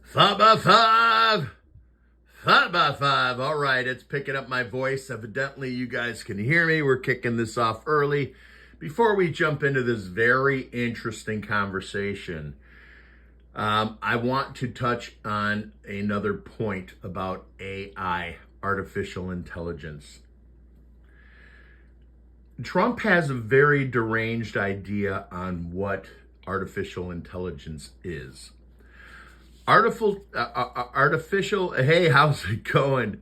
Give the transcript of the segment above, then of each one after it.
5 by 5. 5 by 5. All right, it's picking up my voice. Evidently, you guys can hear me. We're kicking this off early. Before we jump into this very interesting conversation, I want to touch on another point about AI, artificial intelligence. Trump has a very deranged idea on what artificial intelligence is. Artificial, hey, how's it going?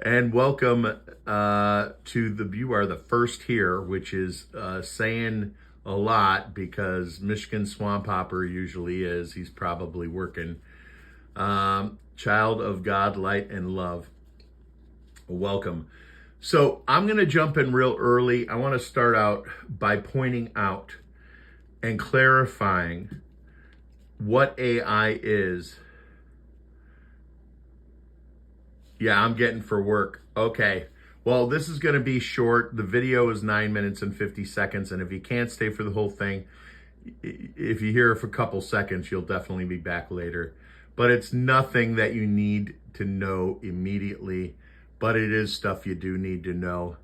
And welcome to you are the first here, which is saying a lot because Michigan Swamp Hopper usually is. He's probably working. Child of God, light, and love. Welcome. So I'm going to jump in real early. I want to start out by pointing out and clarifying what AI is. Yeah, I'm getting for work. Okay. Well, this is going to be short. The video is 9 minutes and 50 seconds. And if you can't stay for the whole thing, if you hear it for a couple seconds, you'll definitely be back later. But it's nothing that you need to know immediately. But it is stuff you do need to know.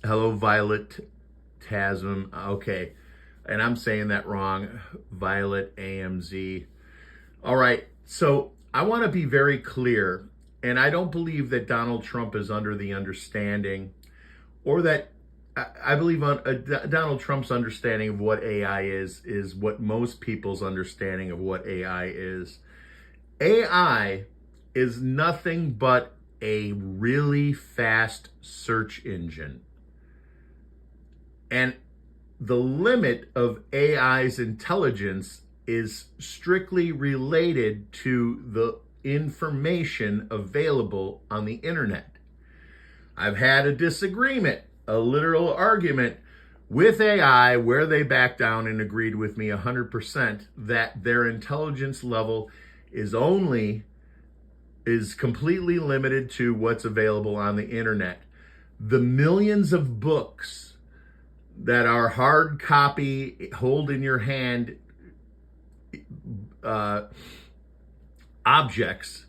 Hello, Violet Tasm. Okay. And I'm saying that wrong. Violet AMZ. All right. So I want to be very clear. And I don't believe that Donald Trump is under the understanding, or that I believe Donald Trump's understanding of what AI is what most people's understanding of what AI is. AI is nothing but a really fast search engine. And the limit of AI's intelligence is strictly related to the information available on the internet. I've had a disagreement, a literal argument with AI where they backed down and agreed with me 100% that their intelligence level is completely limited to what's available on the internet. The millions of books that are hard copy, hold in your hand objects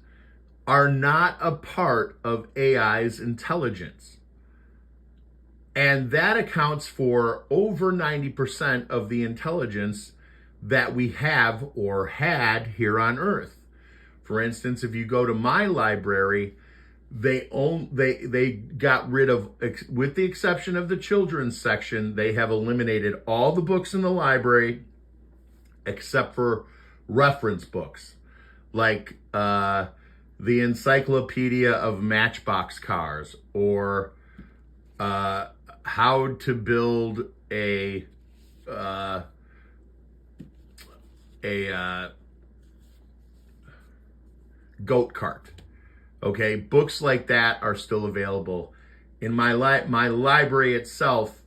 are not a part of AI's intelligence. And that accounts for over 90% of the intelligence that we have or had here on Earth. For instance, if you go to my library, they got rid of, with the exception of the children's section, they have eliminated all the books in the library except for reference books, like the Encyclopedia of Matchbox Cars, or how to build a goat cart. Okay, books like that are still available. In my library itself,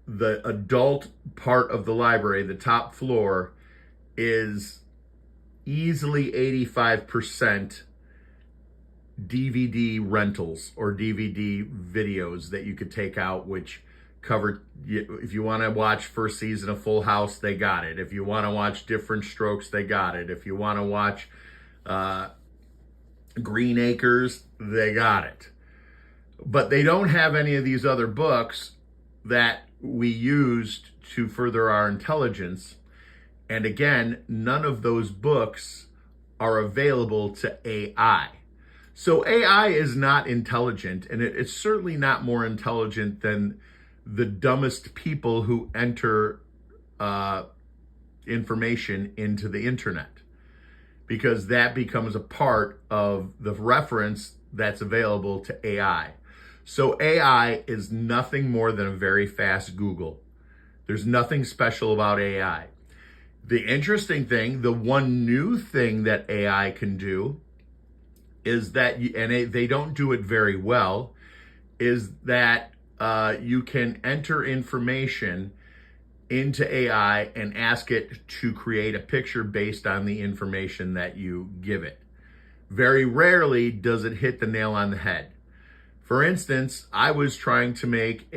the adult part of the library, the top floor, is easily 85% DVD rentals or DVD videos that you could take out, which cover, if you want to watch first season of Full House, they got it. If you want to watch Different Strokes, they got it. If you want to watch Green Acres, they got it. But they don't have any of these other books that we used to further our intelligence. And again, none of those books are available to AI. So AI is not intelligent, and it's certainly not more intelligent than the dumbest people who enter information into the internet, because that becomes a part of the reference that's available to AI. So AI is nothing more than a very fast Google. There's nothing special about AI. The interesting thing, the one new thing that AI can do is that, and they don't do it very well, is that you can enter information into AI and ask it to create a picture based on the information that you give it. Very rarely does it hit the nail on the head. For instance, I was trying to make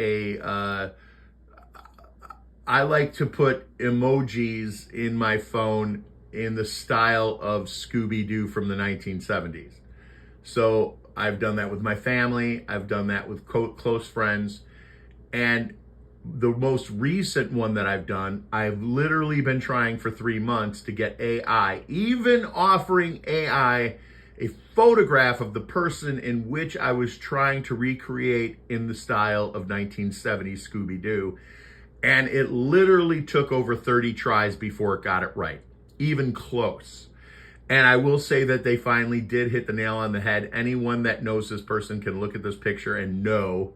I like to put emojis in my phone in the style of Scooby-Doo from the 1970s. So I've done that with my family. I've done that with close friends. And the most recent one that I've done, I've literally been trying for 3 months to get AI, even offering AI a photograph of the person in which I was trying to recreate in the style of 1970s Scooby-Doo. And it literally took over 30 tries before it got it right, even close. And I will say that they finally did hit the nail on the head. Anyone that knows this person can look at this picture and know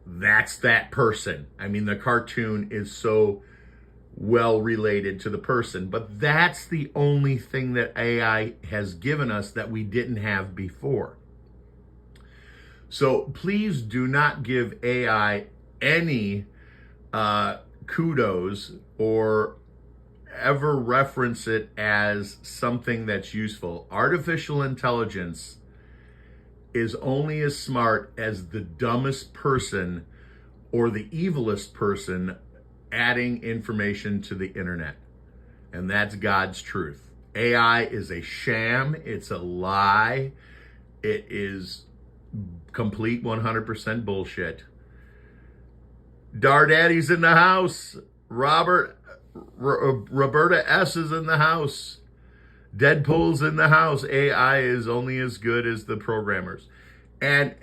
that's that person. I mean, the cartoon is so well related to the person, but that's the only thing that AI has given us that we didn't have before. So please do not give AI any kudos or ever reference it as something that's useful. Artificial intelligence is only as smart as the dumbest person or the evilest person adding information to the internet. And that's God's truth. AI is a sham. It's a lie. It is complete 100% bullshit. Dar Daddy's in the house. Roberta S. is in the house. Deadpool's in the house. AI is only as good as the programmers. And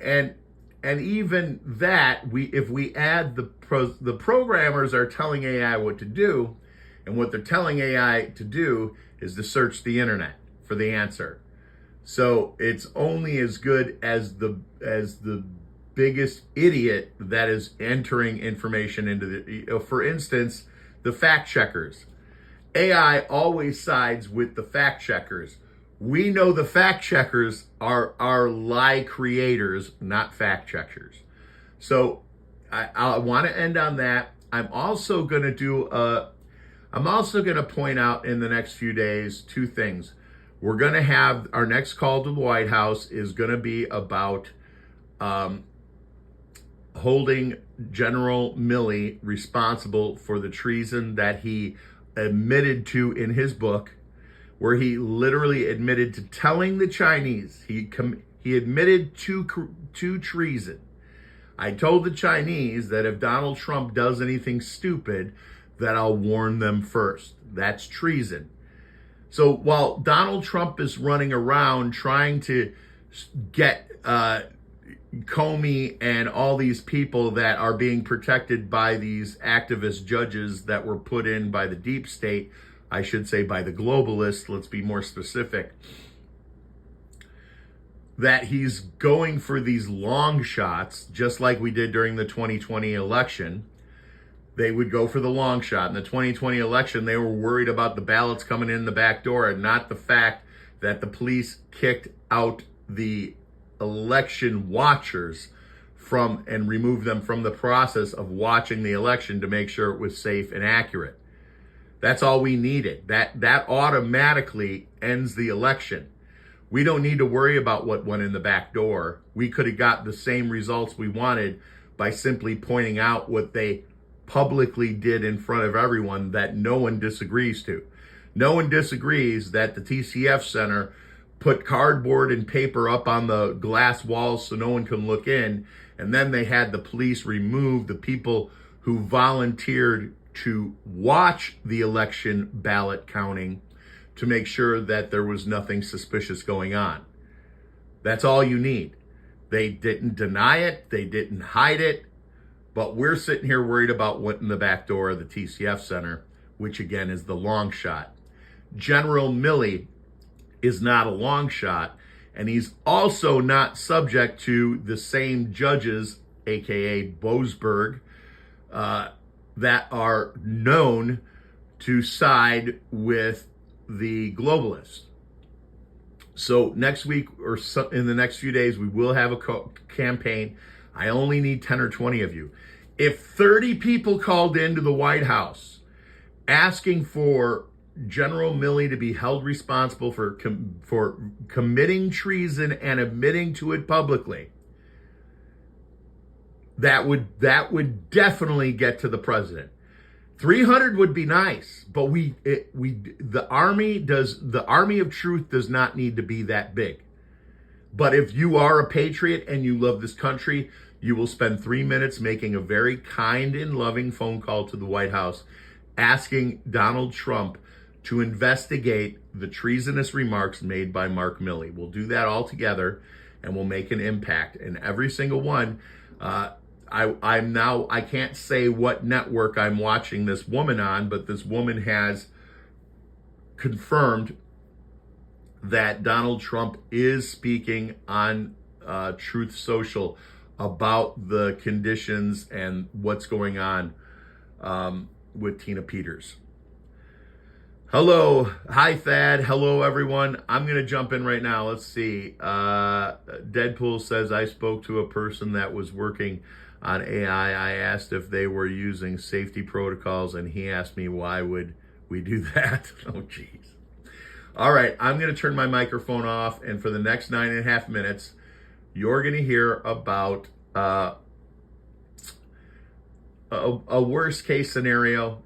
even that, if we add the programmers are telling AI what to do, and what they're telling AI to do is to search the internet for the answer. So it's only as good as the biggest idiot that is entering information into the, for instance, the fact checkers. AI always sides with the fact checkers. We know the fact checkers are lie creators, not fact checkers. So I want to end on that. I'm also going to point out in the next few days 2 things. We're going to have our next call to the White House is going to be about holding General Milley responsible for the treason that he admitted to in his book, where he literally admitted to telling the Chinese, he admitted to treason. I told the Chinese that if Donald Trump does anything stupid, that I'll warn them first. That's treason. So while Donald Trump is running around trying to get Comey and all these people that are being protected by these activist judges that were put in by the deep state, I should say by the globalists, let's be more specific, that he's going for these long shots, just like we did during the 2020 election. They would go for the long shot. In the 2020 election, they were worried about the ballots coming in the back door and not the fact that the police kicked out the election watchers from and removed them from the process of watching the election to make sure it was safe and accurate. That's all we needed. That automatically ends the election. We don't need to worry about what went in the back door. We could have got the same results we wanted by simply pointing out what they publicly did in front of everyone that no one disagrees to. No one disagrees that the TCF Center put cardboard and paper up on the glass walls so no one can look in, and then they had the police remove the people who volunteered to watch the election ballot counting to make sure that there was nothing suspicious going on. That's all you need. They didn't deny it, they didn't hide it, but we're sitting here worried about what in the back door of the TCF Center, which again is the long shot. General Milley is not a long shot, and he's also not subject to the same judges, aka Boasberg, that are known to side with the globalists. So next week or in the next few days, we will have a campaign. I only need 10 or 20 of you. If 30 people called into the White House asking for General Milley to be held responsible for committing treason and admitting to it publicly, that would definitely get to the president. 300 would be nice, but the army of truth does not need to be that big. But if you are a patriot and you love this country, you will spend 3 minutes making a very kind and loving phone call to the White House, asking Donald Trump to investigate the treasonous remarks made by Mark Milley. We'll do that all together, and we'll make an impact. And every single one, I can't say what network I'm watching this woman on, but this woman has confirmed that Donald Trump is speaking on Truth Social about the conditions and what's going on with Tina Peters. Hello. Hi, Thad. Hello, everyone. I'm going to jump in right now. Let's see. Deadpool says, I spoke to a person that was working on AI. I asked if they were using safety protocols, and he asked me, why would we do that? Oh, geez. All right. I'm going to turn my microphone off, and for the next 9.5 minutes, you're going to hear about a worst case scenario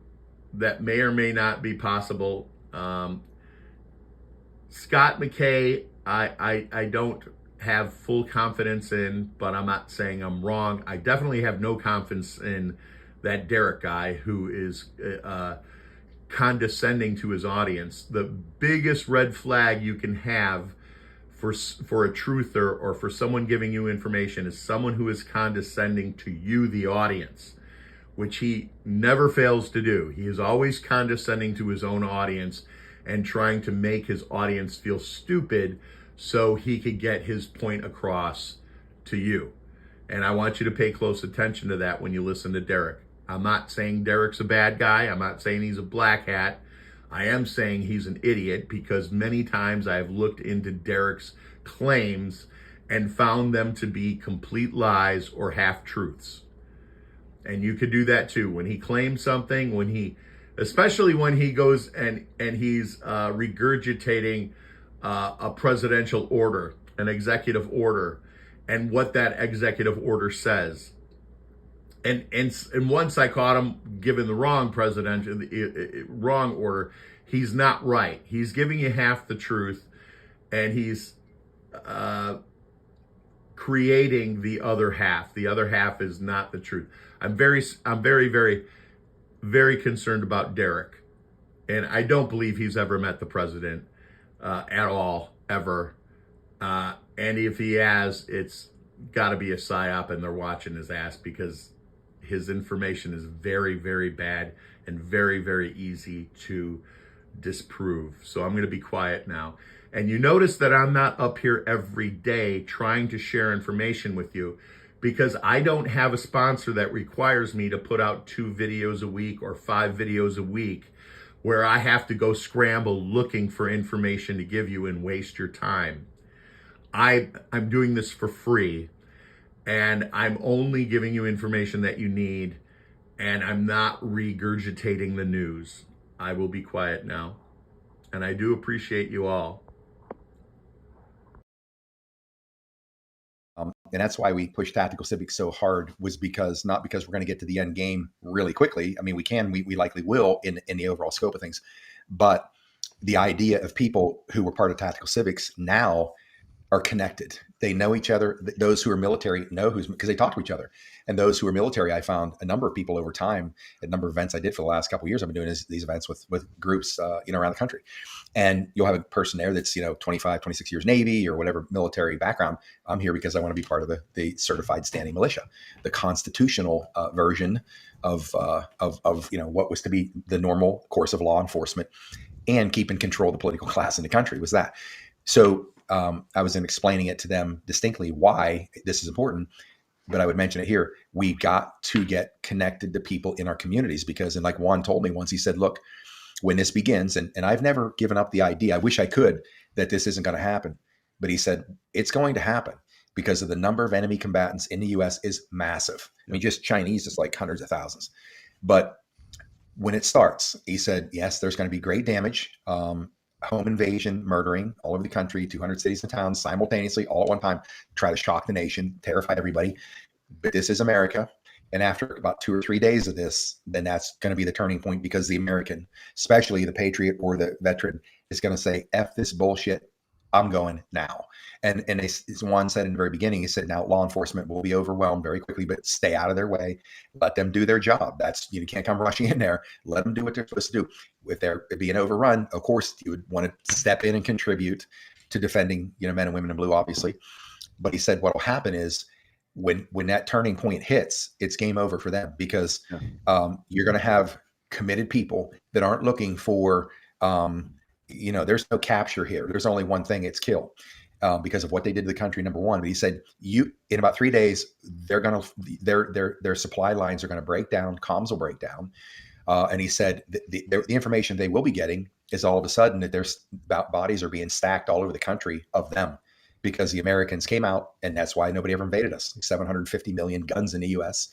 that may or may not be possible. Scott McKay, I don't have full confidence in, but I'm not saying I'm wrong. I definitely have no confidence in that Derek guy who is condescending to his audience. The biggest red flag you can have for a truther or for someone giving you information is someone who is condescending to you, the audience, which he never fails to do. He is always condescending to his own audience and trying to make his audience feel stupid so he could get his point across to you. And I want you to pay close attention to that when you listen to Derek. I'm not saying Derek's a bad guy. I'm not saying he's a black hat. I am saying he's an idiot because many times I've looked into Derek's claims and found them to be complete lies or half-truths. And you could do that too. When he claims something, especially when he goes and he's regurgitating a presidential order, an executive order, and what that executive order says. And once I caught him giving the wrong wrong order. He's not right. He's giving you half the truth, and he's creating the other half. The other half is not the truth. I'm very, very, very concerned about Derek, and I don't believe he's ever met the president at all, ever. And if he has, it's got to be a psyop, and they're watching his ass because his information is very, very bad and very, very easy to disprove. So I'm going to be quiet now. And you notice that I'm not up here every day trying to share information with you because I don't have a sponsor that requires me to put out 2 videos a week or 5 videos a week where I have to go scramble looking for information to give you and waste your time. I'm doing this for free, and I'm only giving you information that you need, and I'm not regurgitating the news. I will be quiet now, and I do appreciate you all. And that's why we push tactical civics so hard, was not because we're going to get to the end game really quickly. I mean, we likely will in the overall scope of things, but the idea of people who were part of tactical civics now are connected. They know each other. Those who are military know because they talk to each other. And those who are military, I found a number of people over time, a number of events I did for the last couple of years. I've been doing these events with groups, around the country. And you'll have a person there that's, 25, 26 years Navy or whatever military background. I'm here because I want to be part of the certified standing militia, the constitutional version of what was to be the normal course of law enforcement and keeping control of the political class in the country was that. So I was explaining it to them distinctly why this is important, but I would mention it here. We got to get connected to people in our communities because, and like Juan told me once, he said, look, when this begins, and I've never given up the idea, I wish I could, that this isn't going to happen. But he said, it's going to happen because of the number of enemy combatants in the U.S. is massive. I mean, just Chinese is like hundreds of thousands. But when it starts, he said, yes, there's going to be great damage. Home invasion, murdering all over the country, 200 cities and towns simultaneously, all at one time, try to shock the nation, terrify everybody. But this is America. And after about 2 or 3 days of this, then that's going to be the turning point, because the American, especially the patriot or the veteran, is going to say, F this bullshit. I'm going now. And as Juan said in the very beginning, he said, now law enforcement will be overwhelmed very quickly, but stay out of their way. Let them do their job. That's, you can't come rushing in there. Let them do what they're supposed to do. If they're being overrun, of course, you would want to step in and contribute to defending, men and women in blue, obviously. But he said what will happen is when that turning point hits, it's game over for them, because you're going to have committed people that aren't looking for, there's no capture here. There's only one thing: it's kill, because of what they did to the country. Number one. But he said, in about 3 days, their supply lines are going to break down. Comms will break down. And he said the information they will be getting is all of a sudden that there's bodies are being stacked all over the country of them, because the Americans came out, and that's why nobody ever invaded us. 750 million guns in the U.S.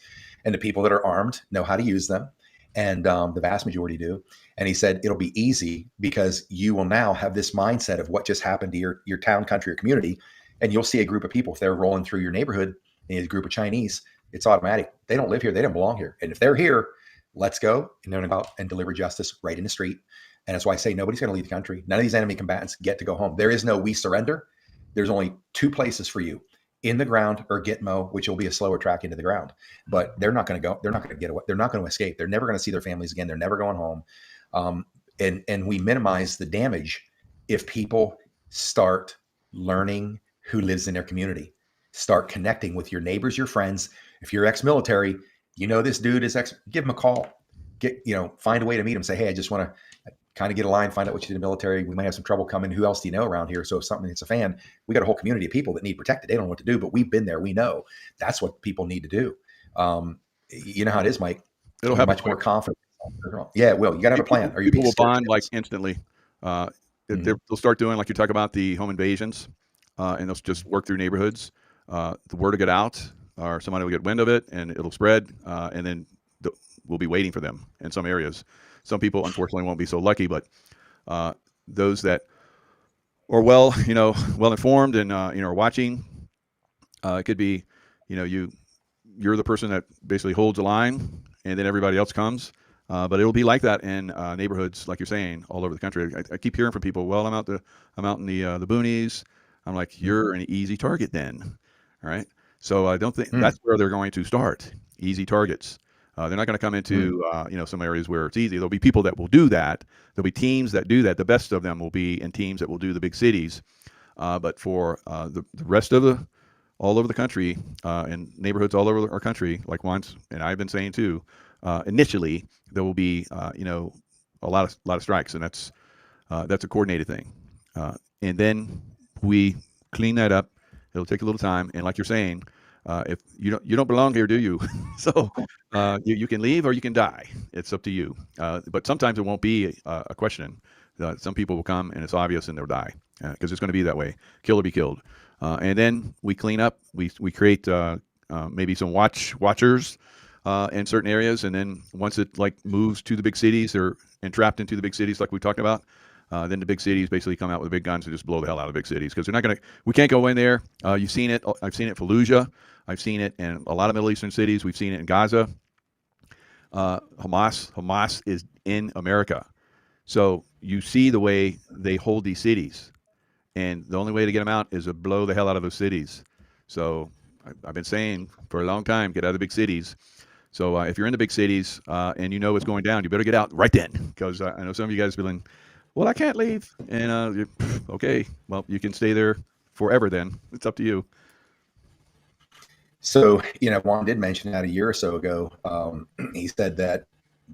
And the people that are armed know how to use them, and the vast majority do. And he said it'll be easy, because you will now have this mindset of what just happened to your town, country, or community, and you'll see a group of people, if they're rolling through your neighborhood, and a group of Chinese, it's automatic. They don't live here. They don't belong here. And if they're here, let's go. And they're going to go out and deliver justice right in the street. And that's why I say nobody's going to leave the country. None of these enemy combatants get to go home. There is no we surrender. There's only two places for you: in the ground or Gitmo, which will be a slower track into the ground. But they're not going to go. They're not going to get away. They're not going to escape. They're never going to see their families again. They're never going home. And we minimize the damage if people start learning who lives in their community, start connecting with your neighbors, your friends. If you're ex-military, this dude is give him a call. Find a way to meet him. Say, hey, I just want to kind of get a line, find out what you did in the military. We might have some trouble coming. Who else do you know around here? So if something hits a fan, we got a whole community of people that need protected. They don't know what to do, but we've been there. We know that's what people need to do. You know how it is, Mike. It'll have much more confident. Yeah, it will. You got to have a plan. Or people will bond like instantly. They'll start doing, like you talk about, the home invasions, and they'll just work through neighborhoods. The word will get out, or somebody will get wind of it, and it'll spread, and then we'll be waiting for them in some areas. Some people, unfortunately, won't be so lucky, but those that are well informed and are watching, it could be, you're the person that basically holds the line, and then everybody else comes. But it'll be like that in neighborhoods, like you're saying, all over the country. I keep hearing from people, well, I'm out in the boonies. I'm like, you're an easy target then, all right? So I don't think that's where they're going to start. Easy targets. They're not going to come into some areas where it's easy. There'll be people that will do that. There'll be teams that do that. The best of them will be in teams that will do the big cities. But for the rest of all over the country, and neighborhoods all over our country, like Juan's and I've been saying too, initially there will be a lot of strikes, and that's a coordinated thing. And then we clean that up. It'll take a little time, and like you're saying, if you don't belong here, do you? So you can leave or you can die. It's up to you. But sometimes it won't be a question. Some people will come and it's obvious and they'll die, because it's going to be that way. Kill or be killed. And then we clean up. We create maybe some watchers in certain areas, and then once it moves to the big cities or entrapped into the big cities like we talked about, then the big cities basically come out with big guns and just blow the hell out of big cities, because we can't go in there. You've seen it. I've seen it in Fallujah. I've seen it in a lot of Middle Eastern cities. We've seen it in Gaza. Hamas is in America. So you see the way they hold these cities, and the only way to get them out is to blow the hell out of those cities. So I've been saying for a long time, get out of the big cities. So if you're in the big cities and you know what's going down, you better get out right then, because I know some of you guys are feeling, well, I can't leave. And okay, well, you can stay there forever then. It's up to you. So, Juan did mention that a year or so ago. He said that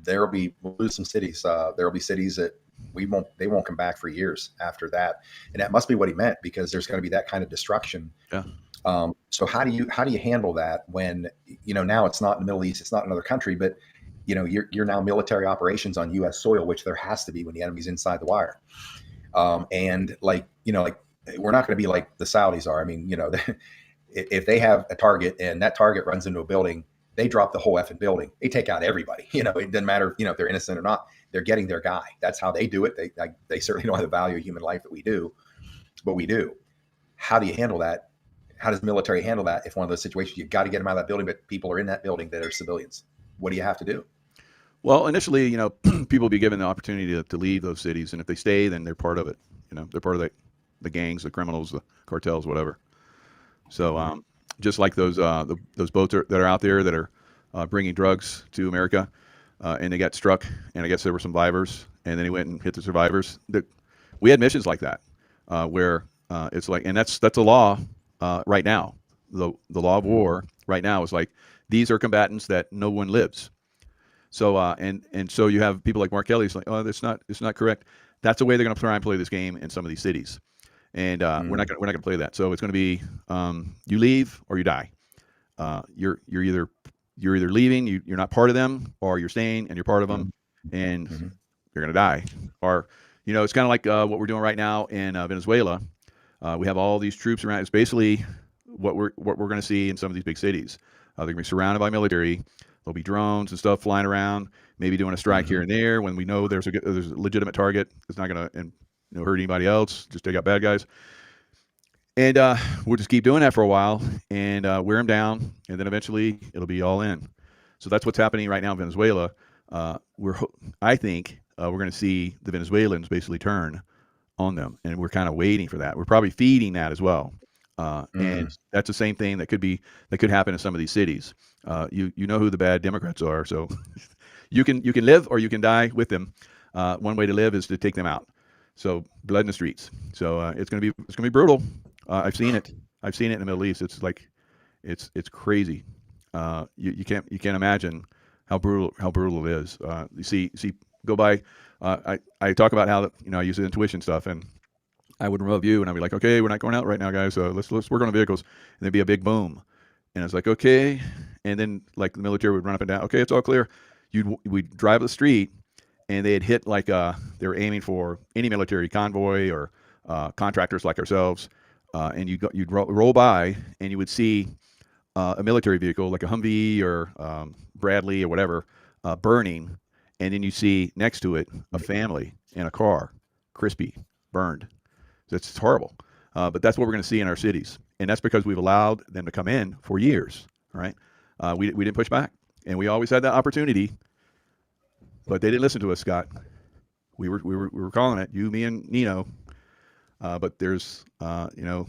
we'll lose some cities. There will be cities that they won't come back for years after that. And that must be what he meant, because there's going to be that kind of destruction. Yeah. So how do you handle that when, now it's not in the Middle East, it's not another country, but you're now military operations on U.S. soil, which there has to be when the enemy's inside the wire. And we're not going to be like the Saudis are. I mean, if they have a target and that target runs into a building, they drop the whole effing building. They take out everybody. It doesn't matter, if they're innocent or not. They're getting their guy. That's how they do it. They certainly don't have the value of human life that we do, but we do. How do you handle that? how does the military handle that if one of those situations, you've got to get them out of that building, but people are in that building that are civilians? What do you have to do? Well, initially, people will be given the opportunity to leave those cities, and if they stay, then they're part of it. They're part of the gangs, the criminals, the cartels, whatever. So just like those boats that are out there that are bringing drugs to America, and they got struck, and I guess there were survivors, and then he went and hit the survivors. We had missions like that where it's like, and that's a law right now. The law of war right now is like, these are combatants that no one lives. So and so you have people like Mark Kelly's like, oh, it's not correct. That's the way they're going to try and play this game in some of these cities, and we're not going to play that. So it's going to be you leave or you die. You're either leaving, you're not part of them, or you're staying and you're part of them, and you're going to die. Or it's kind of like what we're doing right now in Venezuela. We have all these troops around. It's basically what we're going to see in some of these big cities. They're going to be surrounded by military. There'll be drones and stuff flying around, maybe doing a strike here and there when we know there's a legitimate target. It's not going to hurt anybody else. Just take out bad guys. And we'll just keep doing that for a while and wear them down, and then eventually it'll be all in. So that's what's happening right now in Venezuela. I think we're going to see the Venezuelans basically turn on them, and we're kind of waiting for that. We're probably feeding that as well. And that's the same thing that could happen in some of these cities. You know who the bad Democrats are, so you can live or you can die with them. One way to live is to take them out. So blood in the streets. So it's gonna be brutal. I've seen it. I've seen it in the Middle East. It's like it's crazy. You can't imagine how brutal it is. You see go by. I talk about how I use the intuition stuff, and I would remote view and I'd be like, okay, we're not going out right now, guys. Let's work on the vehicles. And there'd be a big boom. And it's like, okay. And then like the military would run up and down. Okay, it's all clear. We'd drive up the street, and they had hit like they were aiming for any military convoy or contractors like ourselves. And you'd roll by, and you would see a military vehicle like a Humvee or Bradley or whatever burning. And then you see next to it a family in a car, crispy, burned. It's horrible. But that's what we're going to see in our cities. And that's because we've allowed them to come in for years, right? We didn't push back. And we always had that opportunity. But they didn't listen to us, Scott. We were calling it, you, me, and Nino. But there's, there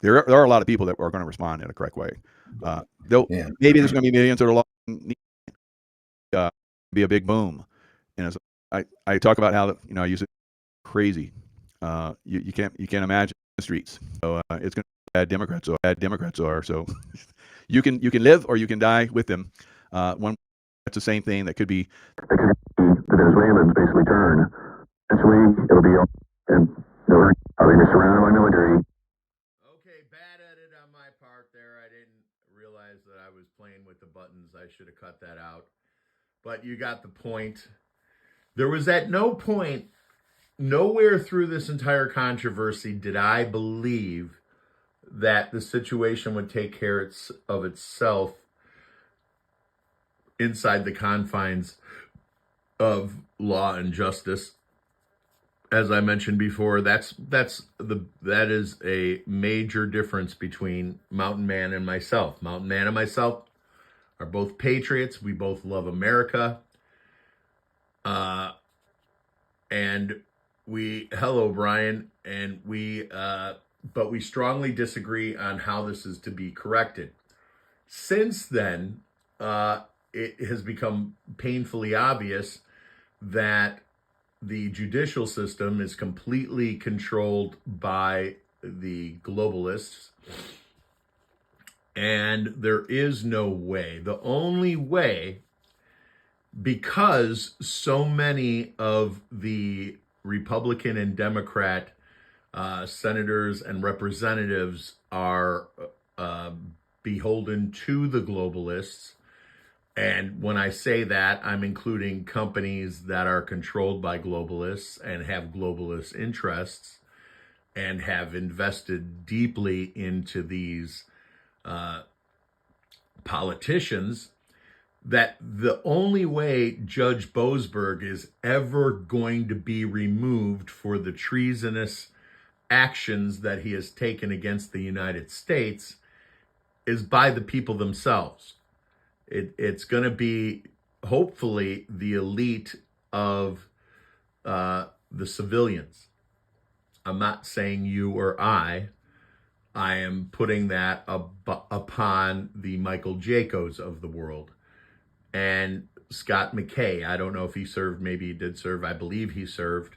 are a lot of people that are going to respond in a correct way. Maybe there's going to be millions that are lost. Be a big boom. And I talk about how I use it crazy. You can't imagine the streets. So it's going to be bad Democrats are. So you can live or you can die with them. That's the same thing that could be. The Venezuelans basically turn. Eventually, it'll be and they'll be surrounded by military. Okay, bad edit on my part there. I didn't realize that I was playing with the buttons. I should have cut that out. But you got the point. There was at no point, nowhere through this entire controversy did I believe that the situation would take care of itself inside the confines of law and justice. As I mentioned before, that is a major difference between Mountain Man and myself. Mountain Man and myself are both patriots. We both love America. And hello, Brian, and but we strongly disagree on how this is to be corrected. Since then, it has become painfully obvious that the judicial system is completely controlled by the globalists, and there is no way. The only way, because so many of the Republican and Democrat senators and representatives are beholden to the globalists. And when I say that, I'm including companies that are controlled by globalists and have globalist interests and have invested deeply into these politicians, that the only way Judge Boasberg is ever going to be removed for the treasonous actions that he has taken against the United States is by the people themselves. It's going to be hopefully the elite of the civilians. I'm not saying you or I. I am putting that upon the Michael Jacobs of the world. And Scott McKay, I don't know if he served, maybe he did serve, I believe he served.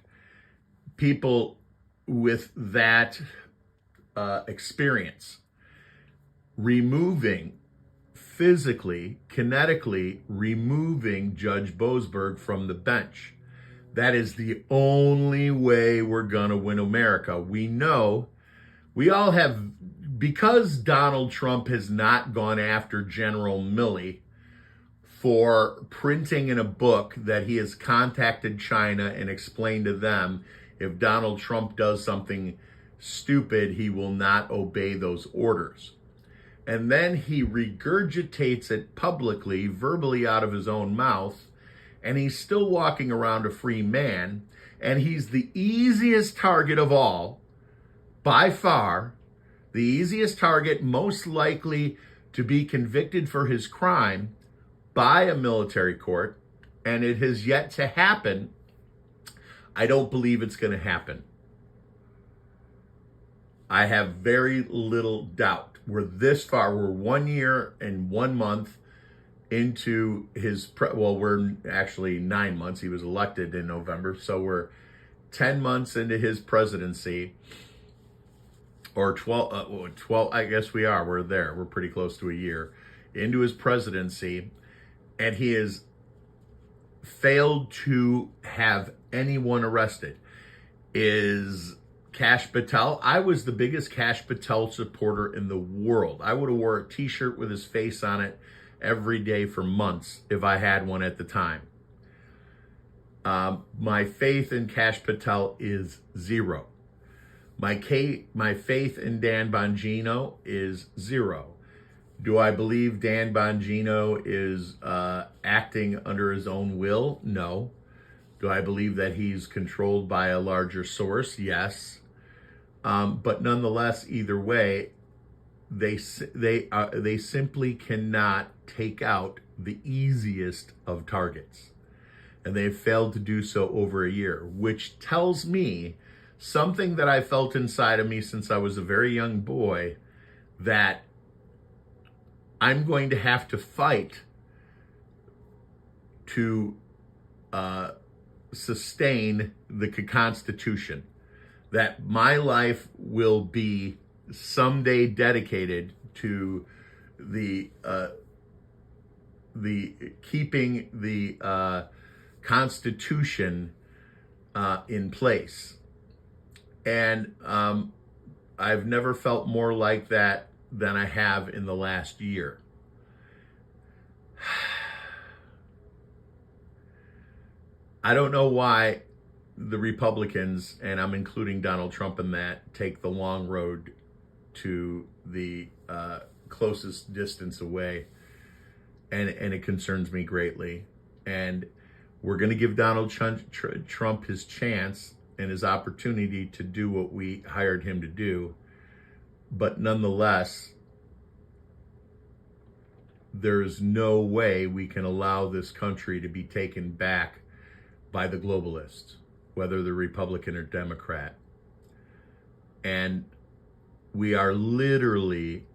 People with that experience, physically, kinetically removing Judge Boasberg from the bench. That is the only way we're going to win America. We know, we all have, because Donald Trump has not gone after General Milley for printing in a book that he has contacted China and explained to them if Donald Trump does something stupid, he will not obey those orders. And then he regurgitates it publicly, verbally out of his own mouth, and he's still walking around a free man, and he's the easiest target of all, by far, the easiest target, most likely to be convicted for his crime by a military court, and it has yet to happen. I don't believe it's going to happen. I have very little doubt. We're this far. We're 1 year and 1 month into his, we're actually 9 months. He was elected in November. So we're 10 months into his presidency, or 12, I guess we are. We're there. We're pretty close to a year into his presidency. And he has failed to have anyone arrested. Is Kash Patel? I was the biggest Kash Patel supporter in the world. I would have wore a t-shirt with his face on it every day for months if I had one at the time. My faith in Kash Patel is zero. My faith in Dan Bongino is zero. Do I believe Dan Bongino is acting under his own will? No. Do I believe that he's controlled by a larger source? Yes. But nonetheless, either way, they simply cannot take out the easiest of targets. And they've failed to do so over a year, which tells me something that I felt inside of me since I was a very young boy, that I'm going to have to fight to sustain the Constitution. That my life will be someday dedicated to the keeping the Constitution in place. And I've never felt more like that than I have in the last year. I don't know why the Republicans, and I'm including Donald Trump in that, take the long road to the closest distance away. And it concerns me greatly. And we're going to give Donald Trump his chance and his opportunity to do what we hired him to do. But nonetheless, there's no way we can allow this country to be taken back by the globalists, whether they're Republican or Democrat. And we are literally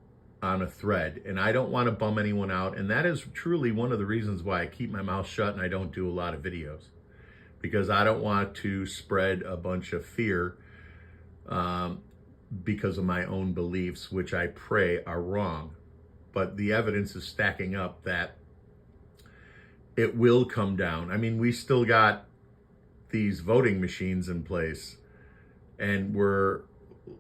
on a thread, and I don't want to bum anyone out. And that is truly one of the reasons why I keep my mouth shut and I don't do a lot of videos, because I don't want to spread a bunch of fear because of my own beliefs, which I pray are wrong. But the evidence is stacking up that it will come down. I mean, we still got these voting machines in place, and we're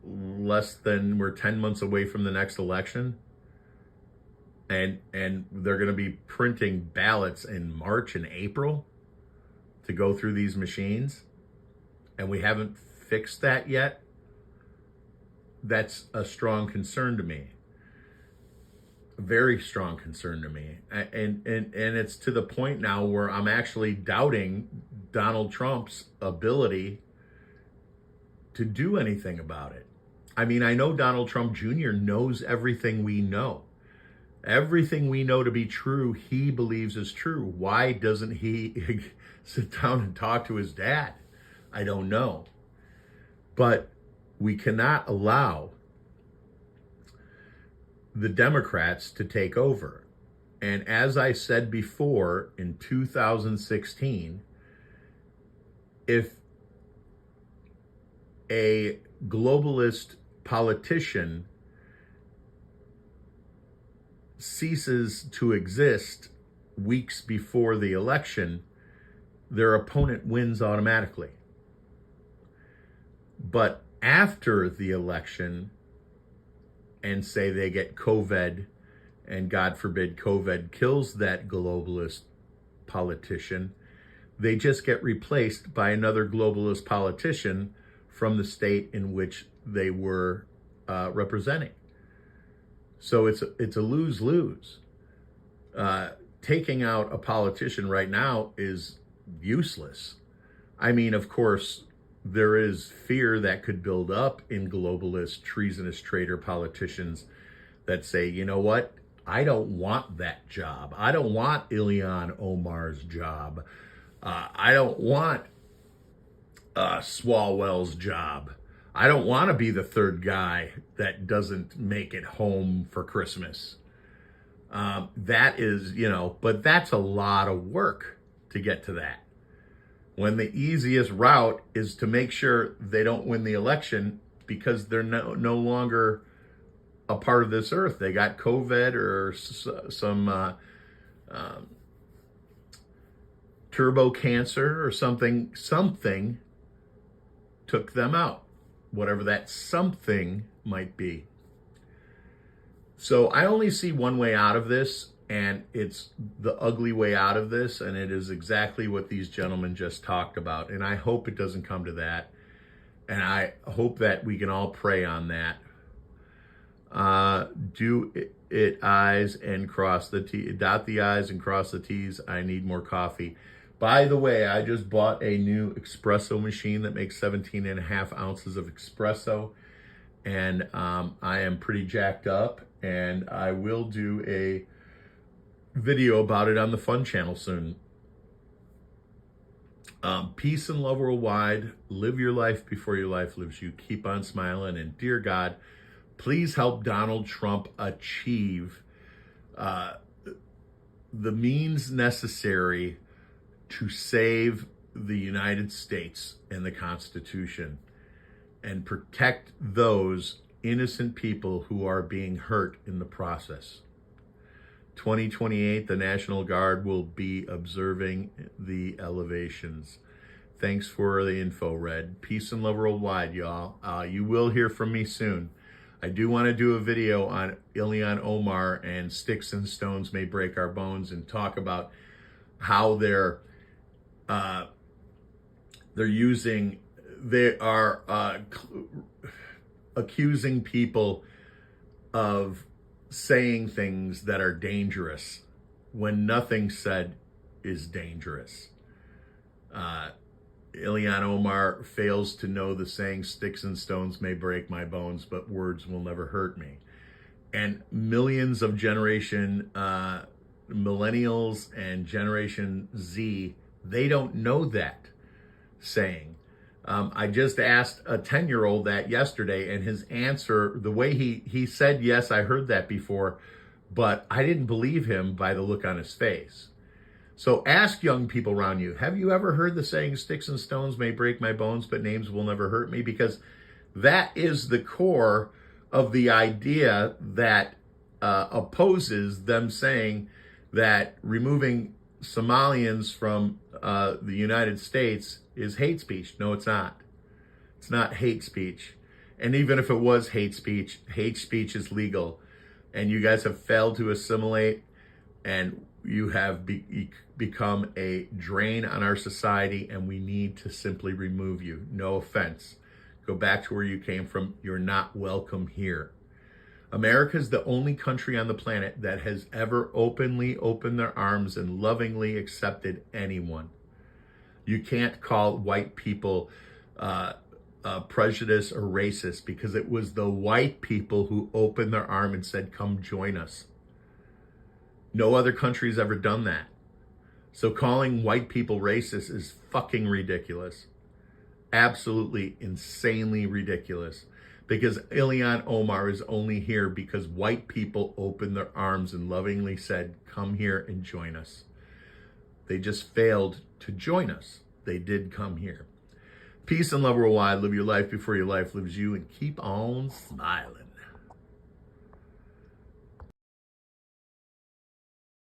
10 months away from the next election. And they're going to be printing ballots in March and April to go through these machines. And we haven't fixed that yet. That's a strong concern to me. A very strong concern to me. And it's to the point now where I'm actually doubting Donald Trump's ability to do anything about it. I mean, I know Donald Trump Jr. knows everything we know. Everything we know to be true, he believes is true. Why doesn't he sit down and talk to his dad? I don't know. But we cannot allow the Democrats to take over. And as I said before, in 2016, if a globalist politician ceases to exist weeks before the election, their opponent wins automatically. But after the election, and say they get COVID, and God forbid COVID kills that globalist politician, they just get replaced by another globalist politician from the state in which they were representing. So it's a lose-lose. Taking out a politician right now is useless. I mean, of course, there is fear that could build up in globalist, treasonous traitor politicians that say, you know what? I don't want that job. I don't want Ilhan Omar's job. I don't want Swalwell's job. I don't want to be the third guy that doesn't make it home for Christmas. That is, but that's a lot of work to get to that. When the easiest route is to make sure they don't win the election because they're no longer a part of this earth. They got COVID or some turbo cancer or something took them out, whatever that something might be. So I only see one way out of this, and it's the ugly way out of this, and it is exactly what these gentlemen just talked about. And I hope it doesn't come to that, and I hope that we can all pray on that. Do it I's and cross the T, dot the I's and cross the T's. I need more coffee. By the way, I just bought a new espresso machine that makes 17 and a half ounces of espresso. And I am pretty jacked up, and I will do a video about it on the Fun channel soon. Peace and love worldwide. Live your life before your life lives you. Keep on smiling. And dear God, please help Donald Trump achieve the means necessary to save the United States and the Constitution and protect those innocent people who are being hurt in the process. 2028, the National Guard will be observing the elevations. Thanks for the info, Red. Peace and love worldwide, y'all. You will hear from me soon. I do want to do a video on Ilhan Omar and Sticks and Stones May Break Our Bones and talk about how they are accusing people of saying things that are dangerous when nothing said is dangerous. Ilhan Omar fails to know the saying, sticks and stones may break my bones, but words will never hurt me. And millions of generation millennials and Generation Z, they don't know that saying. I just asked a 10-year-old that yesterday, and his answer, the way he said, yes, I heard that before, but I didn't believe him by the look on his face. So ask young people around you, have you ever heard the saying, sticks and stones may break my bones, but names will never hurt me? Because that is the core of the idea that opposes them saying that removing Somalians from the United States is hate speech. No, it's not. It's not hate speech. And even if it was hate speech is legal. And you guys have failed to assimilate, and you have become a drain on our society, and we need to simply remove you. No offense. Go back to where you came from. You're not welcome here. America is the only country on the planet that has ever openly opened their arms and lovingly accepted anyone. You can't call white people prejudiced or racist, because it was the white people who opened their arm and said, come join us. No other country's ever done that. So calling white people racist is fucking ridiculous. Absolutely insanely ridiculous. Because Ilhan Omar is only here because white people opened their arms and lovingly said, come here and join us. They just failed to join us. They did come here. Peace and love worldwide. Live your life before your life lives you, and keep on smiling.